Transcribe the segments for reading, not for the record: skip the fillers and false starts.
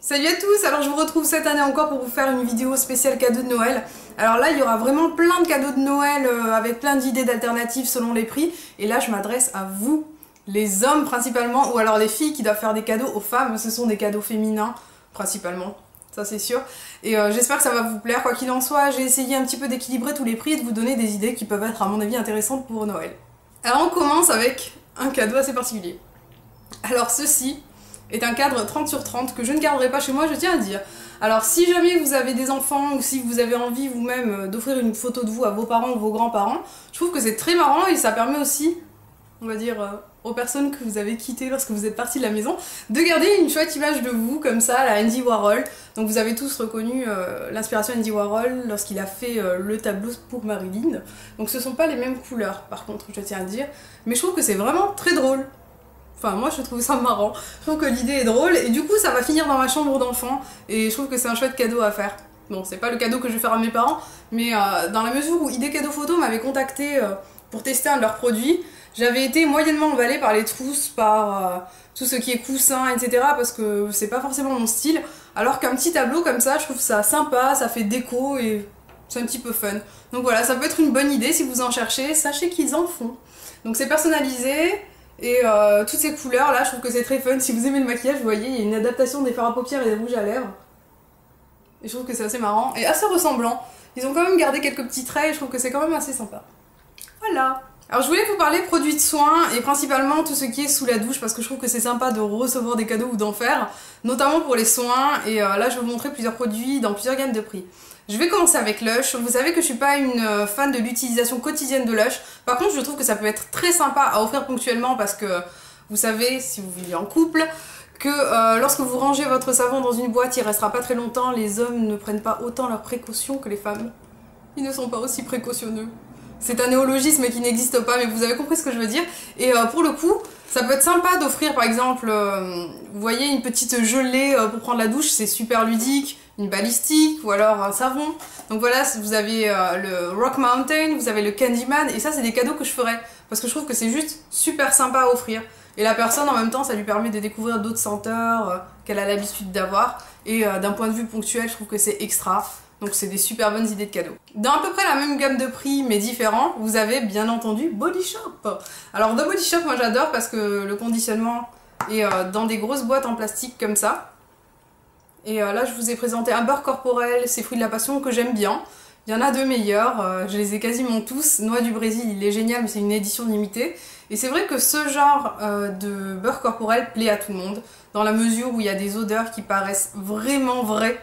Salut à tous, alors je vous retrouve cette année encore pour vous faire une vidéo spéciale cadeau de Noël. Alors là il y aura vraiment plein de cadeaux de Noël avec plein d'idées d'alternatives selon les prix. Et là je m'adresse à vous, les hommes principalement, ou alors les filles qui doivent faire des cadeaux aux femmes. Ce sont des cadeaux féminins principalement, ça c'est sûr. Et j'espère que ça va vous plaire. Quoi qu'il en soit, j'ai essayé un petit peu d'équilibrer tous les prix et de vous donner des idées qui peuvent être à mon avis intéressantes pour Noël. Alors on commence avec un cadeau assez particulier. Alors ceci est un cadre 30 sur 30 que je ne garderai pas chez moi, je tiens à le dire. Alors si jamais vous avez des enfants ou si vous avez envie vous-même d'offrir une photo de vous à vos parents ou vos grands-parents, je trouve que c'est très marrant et ça permet aussi, on va dire, aux personnes que vous avez quittées lorsque vous êtes partis de la maison, de garder une chouette image de vous comme ça, à la Andy Warhol. Donc vous avez tous reconnu l'inspiration Andy Warhol lorsqu'il a fait le tableau pour Marilyn. Donc ce sont pas les mêmes couleurs par contre, je tiens à le dire, mais je trouve que c'est vraiment très drôle. Enfin moi je trouve ça marrant, je trouve que l'idée est drôle et du coup ça va finir dans ma chambre d'enfant et je trouve que c'est un chouette cadeau à faire. Bon c'est pas le cadeau que je vais faire à mes parents, mais dans la mesure où Idée Cadeau Photo m'avait contacté pour tester un de leurs produits, j'avais été moyennement emballée par les trousses, par tout ce qui est coussin, etc. parce que c'est pas forcément mon style, alors qu'un petit tableau comme ça je trouve ça sympa, ça fait déco et c'est un petit peu fun. Donc voilà, ça peut être une bonne idée si vous en cherchez, sachez qu'ils en font. Donc c'est personnalisé. Et toutes ces couleurs là, je trouve que c'est très fun. Si vous aimez le maquillage, vous voyez, il y a une adaptation des fards à paupières et des rouges à lèvres. Et je trouve que c'est assez marrant et assez ressemblant. Ils ont quand même gardé quelques petits traits et je trouve que c'est quand même assez sympa. Voilà. Alors je voulais vous parler produits de soins et principalement tout ce qui est sous la douche parce que je trouve que c'est sympa de recevoir des cadeaux ou d'en faire, notamment pour les soins. Et là je vais vous montrer plusieurs produits dans plusieurs gammes de prix. Je vais commencer avec Lush. Vous savez que je suis pas une fan de l'utilisation quotidienne de Lush. Par contre, je trouve que ça peut être très sympa à offrir ponctuellement parce que vous savez, si vous vivez en couple, que lorsque vous rangez votre savon dans une boîte, il restera pas très longtemps. Les hommes ne prennent pas autant leurs précautions que les femmes. Ils ne sont pas aussi précautionneux. C'est un néologisme qui n'existe pas, mais vous avez compris ce que je veux dire. Et pour le coup, ça peut être sympa d'offrir par exemple, vous voyez, une petite gelée pour prendre la douche, c'est super ludique. Une balistique ou alors un savon. Donc voilà, vous avez le Rock Mountain, vous avez le Candyman et ça c'est des cadeaux que je ferais parce que je trouve que c'est juste super sympa à offrir. Et la personne en même temps ça lui permet de découvrir d'autres senteurs qu'elle a l'habitude d'avoir et d'un point de vue ponctuel je trouve que c'est extra. Donc c'est des super bonnes idées de cadeaux. Dans à peu près la même gamme de prix mais différents, vous avez bien entendu Body Shop. Alors dans Body Shop moi j'adore parce que le conditionnement est dans des grosses boîtes en plastique comme ça. Et là je vous ai présenté un beurre corporel, c'est fruits de la passion que j'aime bien. Il y en a deux meilleurs, je les ai quasiment tous. Noix du Brésil, il est génial mais c'est une édition limitée. Et c'est vrai que ce genre de beurre corporel plaît à tout le monde, dans la mesure où il y a des odeurs qui paraissent vraiment vraies.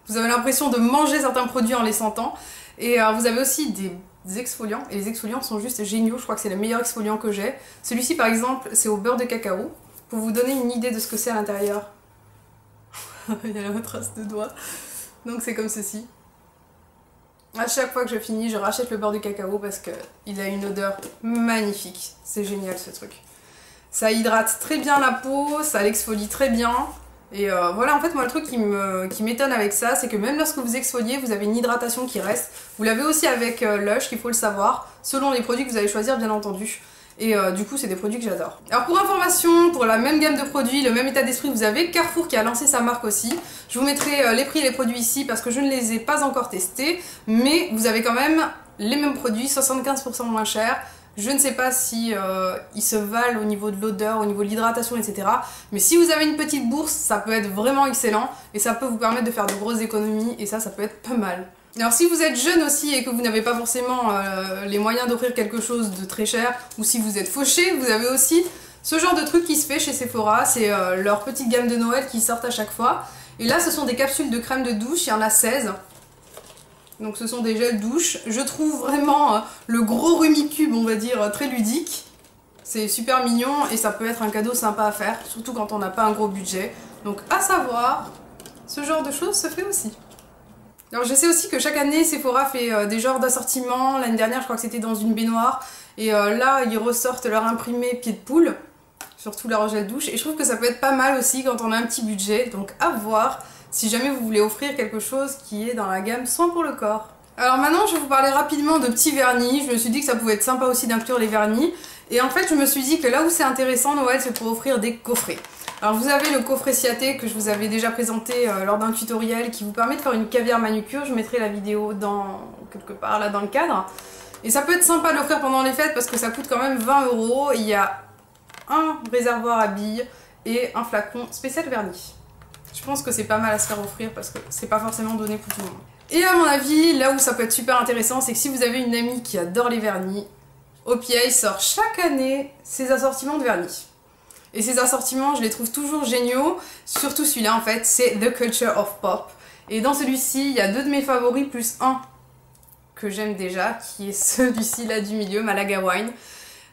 Vous avez l'impression de manger certains produits en les sentant. Et vous avez aussi des exfoliants, et les exfoliants sont juste géniaux, je crois que c'est le meilleur exfoliant que j'ai. Celui-ci par exemple, c'est au beurre de cacao, pour vous donner une idée de ce que c'est à l'intérieur. Il y a la trace de doigt. Donc c'est comme ceci. À chaque fois que je finis, je rachète le beurre de cacao parce qu'il a une odeur magnifique. C'est génial ce truc. Ça hydrate très bien la peau, ça l'exfolie très bien. Et voilà, en fait, moi le truc qui m'étonne avec ça, c'est que même lorsque vous exfoliez, vous avez une hydratation qui reste. Vous l'avez aussi avec Lush, il faut le savoir, selon les produits que vous allez choisir bien entendu. Et du coup c'est des produits que j'adore. Alors pour information, pour la même gamme de produits, le même état d'esprit, vous avez Carrefour qui a lancé sa marque aussi. Je vous mettrai les prix et les produits ici parce que je ne les ai pas encore testés. Mais vous avez quand même les mêmes produits, 75% moins chers. Je ne sais pas si ils se valent au niveau de l'odeur, au niveau de l'hydratation, etc. Mais si vous avez une petite bourse, ça peut être vraiment excellent. Et ça peut vous permettre de faire de grosses économies et ça peut être pas mal. Alors si vous êtes jeune aussi et que vous n'avez pas forcément les moyens d'offrir quelque chose de très cher, ou si vous êtes fauché, vous avez aussi ce genre de truc qui se fait chez Sephora, c'est leur petite gamme de Noël qui sortent à chaque fois. Et là ce sont des capsules de crème de douche, il y en a 16. Donc ce sont des gels douche. Je trouve vraiment le gros Rumicube, on va dire, très ludique. C'est super mignon et ça peut être un cadeau sympa à faire, surtout quand on n'a pas un gros budget. Donc à savoir, ce genre de choses se fait aussi. Alors je sais aussi que chaque année Sephora fait des genres d'assortiments. L'année dernière je crois que c'était dans une baignoire. Et là ils ressortent leur imprimé pied de poule, surtout leur gel douche. Et je trouve que ça peut être pas mal aussi quand on a un petit budget. Donc à voir si jamais vous voulez offrir quelque chose qui est dans la gamme soins pour le corps. Alors maintenant je vais vous parler rapidement de petits vernis. Je me suis dit que ça pouvait être sympa aussi d'inclure les vernis. Et en fait je me suis dit que là où c'est intéressant Noël, c'est pour offrir des coffrets. Alors vous avez le coffret Ciaté que je vous avais déjà présenté lors d'un tutoriel qui vous permet de faire une caviar manucure. Je mettrai la vidéo quelque part là dans le cadre. Et ça peut être sympa de l'offrir pendant les fêtes parce que ça coûte quand même 20 €. Il y a un réservoir à billes et un flacon spécial vernis. Je pense que c'est pas mal à se faire offrir parce que c'est pas forcément donné pour tout le monde. Et à mon avis, là où ça peut être super intéressant, c'est que si vous avez une amie qui adore les vernis, OPI sort chaque année ses assortiments de vernis. Et ces assortiments, je les trouve toujours géniaux. Surtout celui-là, en fait, c'est The Culture of Pop. Et dans celui-ci, il y a 2 de mes favoris, plus un que j'aime déjà, qui est celui-ci là du milieu, Malaga Wine.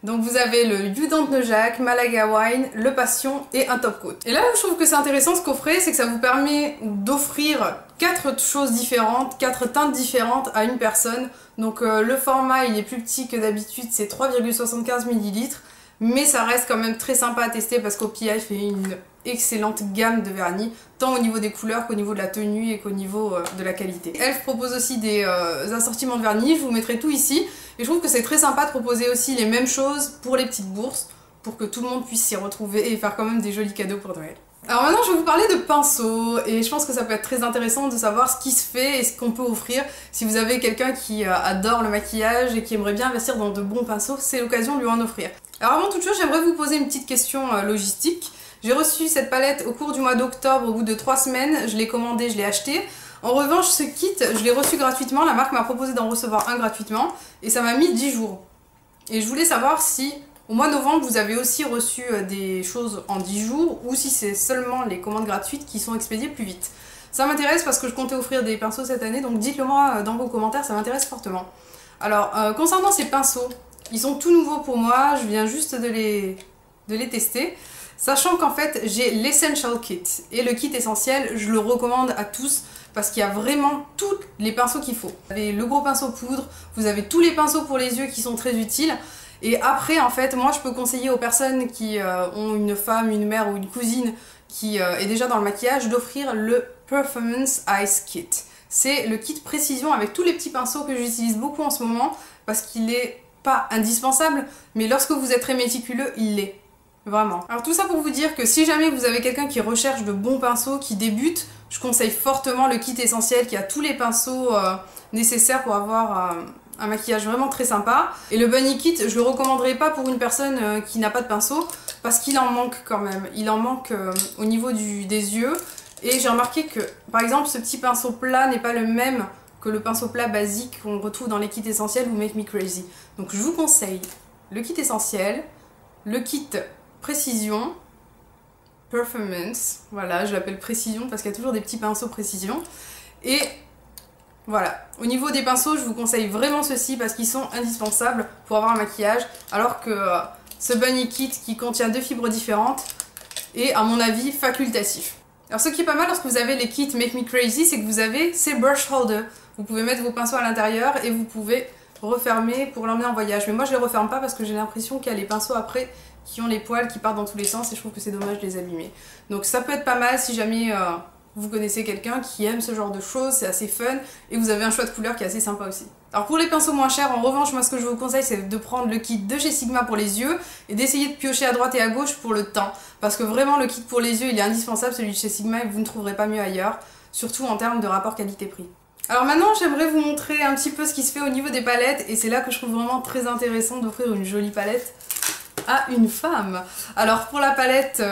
Donc vous avez le You Don't Know Jack, Malaga Wine, le Passion et un top coat. Et là où je trouve que c'est intéressant ce coffret, c'est que ça vous permet d'offrir 4 choses différentes, 4 teintes différentes à une personne. Donc le format il est plus petit que d'habitude, c'est 3,75 ml. Mais ça reste quand même très sympa à tester parce qu'OPI fait une excellente gamme de vernis, tant au niveau des couleurs qu'au niveau de la tenue et qu'au niveau de la qualité. Elf propose aussi des assortiments de vernis, je vous mettrai tout ici. Et je trouve que c'est très sympa de proposer aussi les mêmes choses pour les petites bourses, pour que tout le monde puisse s'y retrouver et faire quand même des jolis cadeaux pour Noël. Alors maintenant je vais vous parler de pinceaux et je pense que ça peut être très intéressant de savoir ce qui se fait et ce qu'on peut offrir. Si vous avez quelqu'un qui adore le maquillage et qui aimerait bien investir dans de bons pinceaux, c'est l'occasion de lui en offrir. Alors avant toute chose, j'aimerais vous poser une petite question logistique. J'ai reçu cette palette au cours du mois d'octobre, au bout de 3 semaines, je l'ai commandée, je l'ai achetée. En revanche, ce kit, je l'ai reçu gratuitement, la marque m'a proposé d'en recevoir un gratuitement et ça m'a mis 10 jours. Et je voulais savoir si au mois de novembre, vous avez aussi reçu des choses en 10 jours ou si c'est seulement les commandes gratuites qui sont expédiées plus vite. Ça m'intéresse parce que je comptais offrir des pinceaux cette année, donc dites-le moi dans vos commentaires, ça m'intéresse fortement. Alors, concernant ces pinceaux, ils sont tout nouveaux pour moi, je viens juste de les tester. Sachant qu'en fait, j'ai l'Essential Kit. Et le kit essentiel, je le recommande à tous parce qu'il y a vraiment tous les pinceaux qu'il faut. Vous avez le gros pinceau poudre, vous avez tous les pinceaux pour les yeux qui sont très utiles. Et après, en fait, moi, je peux conseiller aux personnes qui ont une femme, une mère ou une cousine qui est déjà dans le maquillage d'offrir le Performance Ice Kit. C'est le kit précision avec tous les petits pinceaux que j'utilise beaucoup en ce moment parce qu'il n'est pas indispensable, mais lorsque vous êtes très méticuleux, il l'est. Vraiment. Alors tout ça pour vous dire que si jamais vous avez quelqu'un qui recherche de bons pinceaux, qui débute, je conseille fortement le kit essentiel qui a tous les pinceaux nécessaires pour avoir un maquillage vraiment très sympa. Et le Bunny Kit, je le recommanderais pas pour une personne qui n'a pas de pinceau parce qu'il en manque quand même. Il en manque au niveau des yeux. Et j'ai remarqué que, par exemple, ce petit pinceau plat n'est pas le même que le pinceau plat basique qu'on retrouve dans les kits essentiels ou Make Me Crazy. Donc je vous conseille le kit essentiel, le kit précision, performance, voilà, je l'appelle précision parce qu'il y a toujours des petits pinceaux précision. Et voilà, au niveau des pinceaux, je vous conseille vraiment ceux-ci parce qu'ils sont indispensables pour avoir un maquillage, alors que ce Bunny Kit qui contient 2 fibres différentes est, à mon avis, facultatif. Alors ce qui est pas mal lorsque vous avez les kits Make Me Crazy, c'est que vous avez ces brush holders. Vous pouvez mettre vos pinceaux à l'intérieur et vous pouvez refermer pour l'emmener en voyage. Mais moi je les referme pas parce que j'ai l'impression qu'il y a les pinceaux après qui ont les poils qui partent dans tous les sens et je trouve que c'est dommage de les abîmer. Donc ça peut être pas mal si jamais vous connaissez quelqu'un qui aime ce genre de choses, c'est assez fun et vous avez un choix de couleurs qui est assez sympa aussi. Alors pour les pinceaux moins chers, en revanche, moi ce que je vous conseille c'est de prendre le kit de chez Sigma pour les yeux et d'essayer de piocher à droite et à gauche pour le teint. Parce que vraiment le kit pour les yeux il est indispensable, celui de chez Sigma, et vous ne trouverez pas mieux ailleurs, surtout en termes de rapport qualité-prix. Alors maintenant j'aimerais vous montrer un petit peu ce qui se fait au niveau des palettes et c'est là que je trouve vraiment très intéressant d'offrir une jolie palette à une femme. Alors pour la palette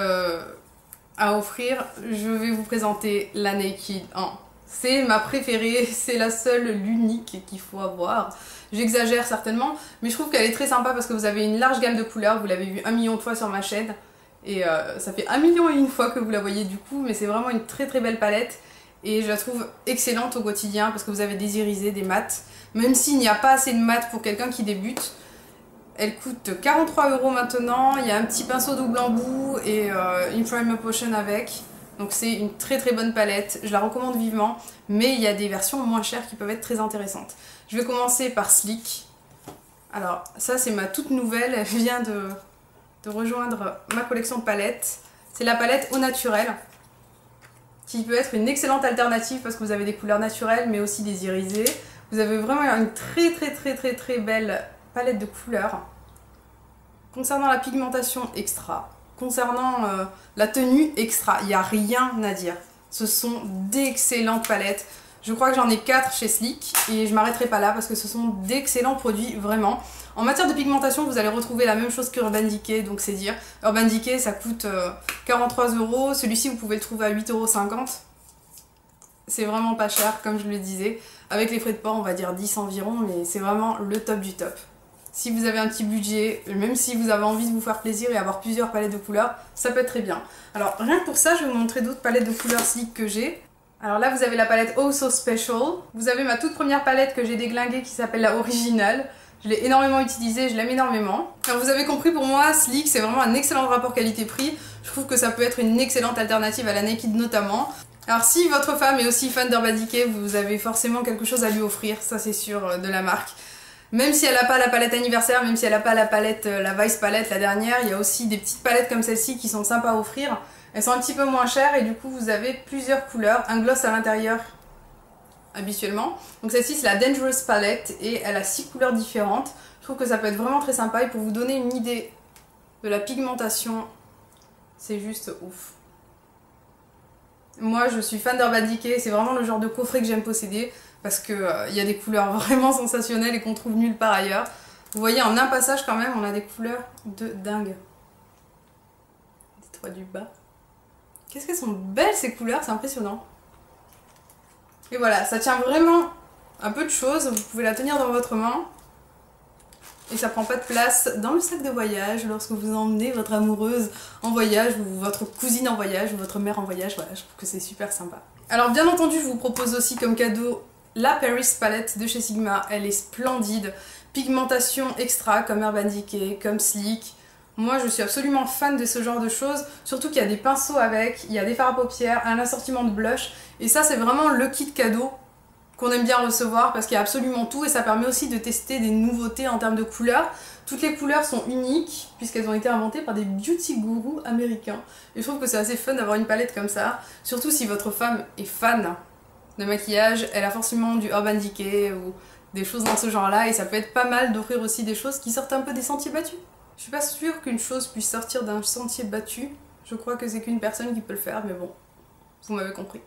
à offrir, je vais vous présenter la Naked 1. C'est ma préférée, c'est la seule, l'unique qu'il faut avoir. J'exagère certainement, mais je trouve qu'elle est très sympa parce que vous avez une large gamme de couleurs, vous l'avez vu 1 million de fois sur ma chaîne. Et ça fait 1 million et une fois que vous la voyez du coup, mais c'est vraiment une très très belle palette. Et je la trouve excellente au quotidien parce que vous avez des irisés, des mats. Même s'il n'y a pas assez de mats pour quelqu'un qui débute, elle coûte 43 € maintenant. Il y a un petit pinceau double embout et une primer potion avec. Donc c'est une très très bonne palette, je la recommande vivement. Mais il y a des versions moins chères qui peuvent être très intéressantes. Je vais commencer par Sleek. Alors ça c'est ma toute nouvelle, elle vient de rejoindre ma collection de palettes. C'est la palette au naturel, qui peut être une excellente alternative parce que vous avez des couleurs naturelles mais aussi des irisés. Vous avez vraiment une très belle palette de couleurs. Concernant la pigmentation extra, concernant la tenue extra, il n'y a rien à dire. Ce sont d'excellentes palettes. Je crois que j'en ai 4 chez Sleek et je m'arrêterai pas là parce que ce sont d'excellents produits vraiment. En matière de pigmentation, vous allez retrouver la même chose qu'Urban Decay, donc c'est dire. Urban Decay, ça coûte 43 €. Celui-ci, vous pouvez le trouver à 8,50 €. C'est vraiment pas cher, comme je le disais. Avec les frais de port, on va dire 10 environ, mais c'est vraiment le top du top. Si vous avez un petit budget, même si vous avez envie de vous faire plaisir et avoir plusieurs palettes de couleurs, ça peut être très bien. Alors rien que pour ça, je vais vous montrer d'autres palettes de couleurs Sleek que j'ai. Alors là, vous avez la palette Oh So Special. Vous avez ma toute première palette que j'ai déglinguée qui s'appelle la Originale. Je l'ai énormément utilisée, je l'aime énormément. Alors vous avez compris, pour moi, Sleek, c'est vraiment un excellent rapport qualité-prix. Je trouve que ça peut être une excellente alternative à la Naked notamment. Alors si votre femme est aussi fan d'Urban Decay, vous avez forcément quelque chose à lui offrir, ça c'est sûr, de la marque. Même si elle n'a pas la palette anniversaire, même si elle n'a pas la palette, la Vice Palette, la dernière, il y a aussi des petites palettes comme celle-ci qui sont sympas à offrir. Elles sont un petit peu moins chères et du coup vous avez plusieurs couleurs, un gloss à l'intérieur habituellement. Donc celle-ci c'est la Dangerous Palette et elle a 6 couleurs différentes. Je trouve que ça peut être vraiment très sympa et pour vous donner une idée de la pigmentation, c'est juste ouf. Moi je suis fan d'Urban Decay, c'est vraiment le genre de coffret que j'aime posséder parce que y a des couleurs vraiment sensationnelles et qu'on trouve nulle part ailleurs. Vous voyez, en un passage quand même on a des couleurs de dingue. Dites-moi du bas. Qu'est-ce qu'elles sont belles ces couleurs, c'est impressionnant. Et voilà, ça tient vraiment un peu de choses, vous pouvez la tenir dans votre main. Et ça prend pas de place dans le sac de voyage lorsque vous emmenez votre amoureuse en voyage ou votre cousine en voyage ou votre mère en voyage. Voilà, je trouve que c'est super sympa. Alors bien entendu, je vous propose aussi comme cadeau la Paris Palette de chez Sigma. Elle est splendide. Pigmentation extra comme Urban Decay, comme Sleek. Moi je suis absolument fan de ce genre de choses, surtout qu'il y a des pinceaux avec, il y a des fards à paupières, un assortiment de blush, et ça c'est vraiment le kit cadeau qu'on aime bien recevoir parce qu'il y a absolument tout et ça permet aussi de tester des nouveautés en termes de couleurs. Toutes les couleurs sont uniques puisqu'elles ont été inventées par des beauty gurus américains et je trouve que c'est assez fun d'avoir une palette comme ça, surtout si votre femme est fan de maquillage, elle a forcément du Urban Decay ou des choses dans ce genre là et ça peut être pas mal d'offrir aussi des choses qui sortent un peu des sentiers battus. Je suis pas sûre qu'une chose puisse sortir d'un sentier battu. Je crois que c'est qu'une personne qui peut le faire, mais bon, vous m'avez compris.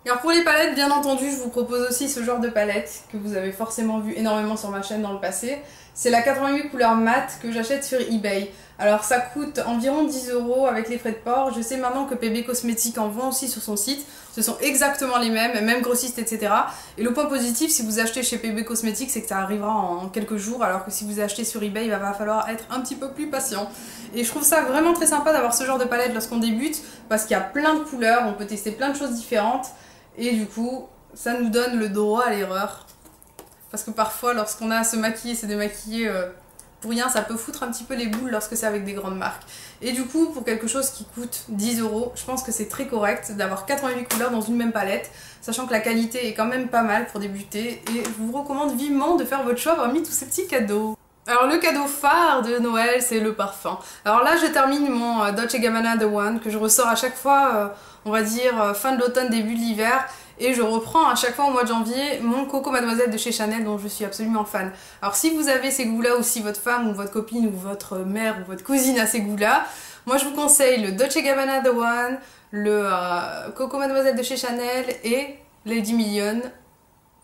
Alors pour les palettes, bien entendu, je vous propose aussi ce genre de palette que vous avez forcément vu énormément sur ma chaîne dans le passé. C'est la 88 couleurs mat que j'achète sur eBay. Alors ça coûte environ 10 € avec les frais de port. Je sais maintenant que PB Cosmetics en vend aussi sur son site. Ce sont exactement les mêmes, même grossistes, etc. Et le point positif, si vous achetez chez PB Cosmetics, c'est que ça arrivera en quelques jours, alors que si vous achetez sur eBay, il va falloir être un petit peu plus patient. Et je trouve ça vraiment très sympa d'avoir ce genre de palette lorsqu'on débute, parce qu'il y a plein de couleurs, on peut tester plein de choses différentes, et du coup, ça nous donne le droit à l'erreur. Parce que parfois, lorsqu'on a à se maquiller, se démaquiller pour rien, ça peut foutre un petit peu les boules lorsque c'est avec des grandes marques. Et du coup, pour quelque chose qui coûte 10 €, je pense que c'est très correct d'avoir 88 couleurs dans une même palette, sachant que la qualité est quand même pas mal pour débuter. Et je vous recommande vivement de faire votre choix parmi tous ces petits cadeaux. Alors le cadeau phare de Noël, c'est le parfum. Alors là, je termine mon Dolce & Gabbana The One, que je ressors à chaque fois, on va dire, fin de l'automne, début de l'hiver. Et je reprends à chaque fois au mois de janvier mon Coco Mademoiselle de chez Chanel dont je suis absolument fan. Alors si vous avez ces goûts-là ou si votre femme ou votre copine ou votre mère ou votre cousine a ces goûts-là, moi je vous conseille le Dolce & Gabbana The One, le Coco Mademoiselle de chez Chanel et Lady Million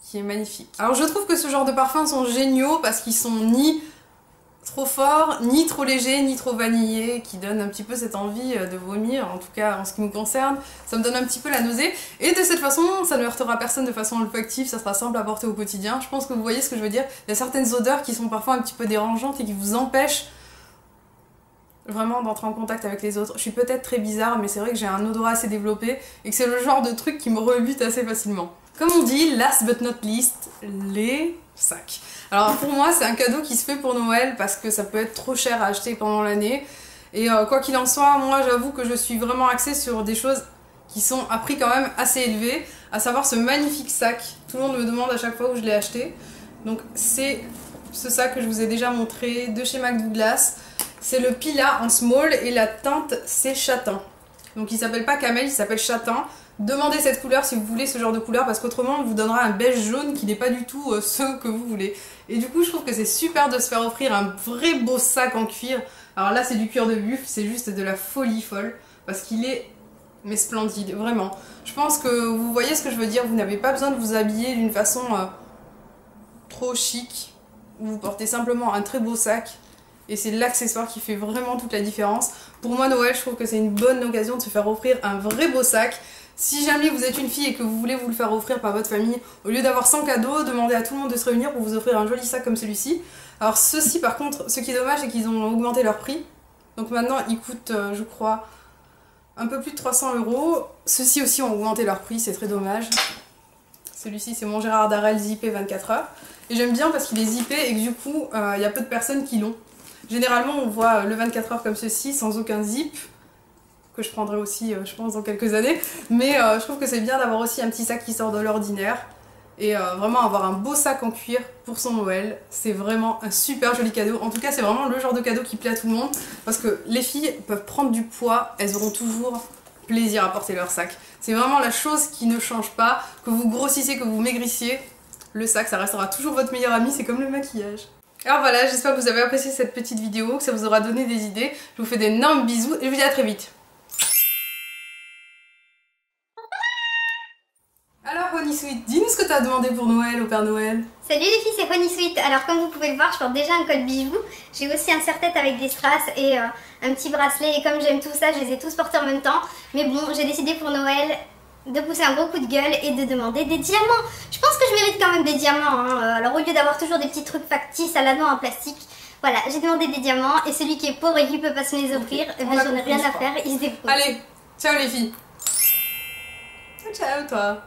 qui est magnifique. Alors je trouve que ce genre de parfums sont géniaux parce qu'ils sont ni trop forts, ni trop légers, ni trop vanillés, qui donnent un petit peu cette envie de vomir, en tout cas en ce qui me concerne, ça me donne un petit peu la nausée, et de cette façon, ça ne heurtera personne de façon olfactive, ça sera simple à porter au quotidien. Je pense que vous voyez ce que je veux dire, il y a certaines odeurs qui sont parfois un petit peu dérangeantes et qui vous empêchent vraiment d'entrer en contact avec les autres. Je suis peut-être très bizarre, mais c'est vrai que j'ai un odorat assez développé, et que c'est le genre de truc qui me rebute assez facilement. Comme on dit, last but not least, les sacs. Alors pour moi c'est un cadeau qui se fait pour Noël parce que ça peut être trop cher à acheter pendant l'année et quoi qu'il en soit, moi j'avoue que je suis vraiment axée sur des choses qui sont à prix quand même assez élevé, à savoir ce magnifique sac. Tout le monde me demande à chaque fois où je l'ai acheté. Donc c'est ce sac que je vous ai déjà montré de chez MAC Douglas. C'est le Pila en small et la teinte c'est châtain. Donc il s'appelle pas camel, il s'appelle châtain. Demandez cette couleur si vous voulez ce genre de couleur, parce qu'autrement on vous donnera un beige jaune qui n'est pas du tout ce que vous voulez. Et du coup je trouve que c'est super de se faire offrir un vrai beau sac en cuir. Alors là c'est du cuir de buffle, c'est juste de la folie folle, parce qu'il est mais splendide, vraiment. Je pense que vous voyez ce que je veux dire, vous n'avez pas besoin de vous habiller d'une façon trop chic. Vous portez simplement un très beau sac. Et c'est l'accessoire qui fait vraiment toute la différence. Pour moi, Noël, je trouve que c'est une bonne occasion de se faire offrir un vrai beau sac. Si jamais vous êtes une fille et que vous voulez vous le faire offrir par votre famille, au lieu d'avoir 100 cadeaux, demandez à tout le monde de se réunir pour vous offrir un joli sac comme celui-ci. Alors ceux-ci, par contre, ce qui est dommage, c'est qu'ils ont augmenté leur prix. Donc maintenant, ils coûtent, je crois, un peu plus de 300 €. Ceux-ci aussi ont augmenté leur prix, c'est très dommage. Celui-ci, c'est mon Gérard Darrel zippé 24 heures. Et j'aime bien parce qu'il est zippé et que du coup, il y a peu de personnes qui l'ont. Généralement, on voit le 24 heures comme ceci, sans aucun zip, que je prendrai aussi, je pense, dans quelques années. Mais je trouve que c'est bien d'avoir aussi un petit sac qui sort de l'ordinaire. Et vraiment avoir un beau sac en cuir pour son Noël, c'est vraiment un super joli cadeau. En tout cas, c'est vraiment le genre de cadeau qui plaît à tout le monde. Parce que les filles peuvent prendre du poids, elles auront toujours plaisir à porter leur sac. C'est vraiment la chose qui ne change pas, que vous grossissez, que vous maigrissiez. Le sac, ça restera toujours votre meilleur ami, c'est comme le maquillage. Alors voilà, j'espère que vous avez apprécié cette petite vidéo, que ça vous aura donné des idées. Je vous fais d'énormes bisous et je vous dis à très vite. Alors Honey Sweet, dis-nous ce que tu as demandé pour Noël au Père Noël. Salut les filles, c'est Honey Sweet. Alors comme vous pouvez le voir, je porte déjà un col bijou. J'ai aussi un serre-tête avec des strass et un petit bracelet. Et comme j'aime tout ça, je les ai tous portés en même temps. Mais bon, j'ai décidé pour Noël de pousser un gros coup de gueule et de demander des diamants. Je pense que je mérite quand même des diamants, hein. Alors au lieu d'avoir toujours des petits trucs factices à la noix en plastique, voilà, j'ai demandé des diamants. Et celui qui est pauvre et qui peut pas se les offrir, okay, ben, j'en ai rien à faire, il se débrouille. Allez, ciao les filles. Ciao toi.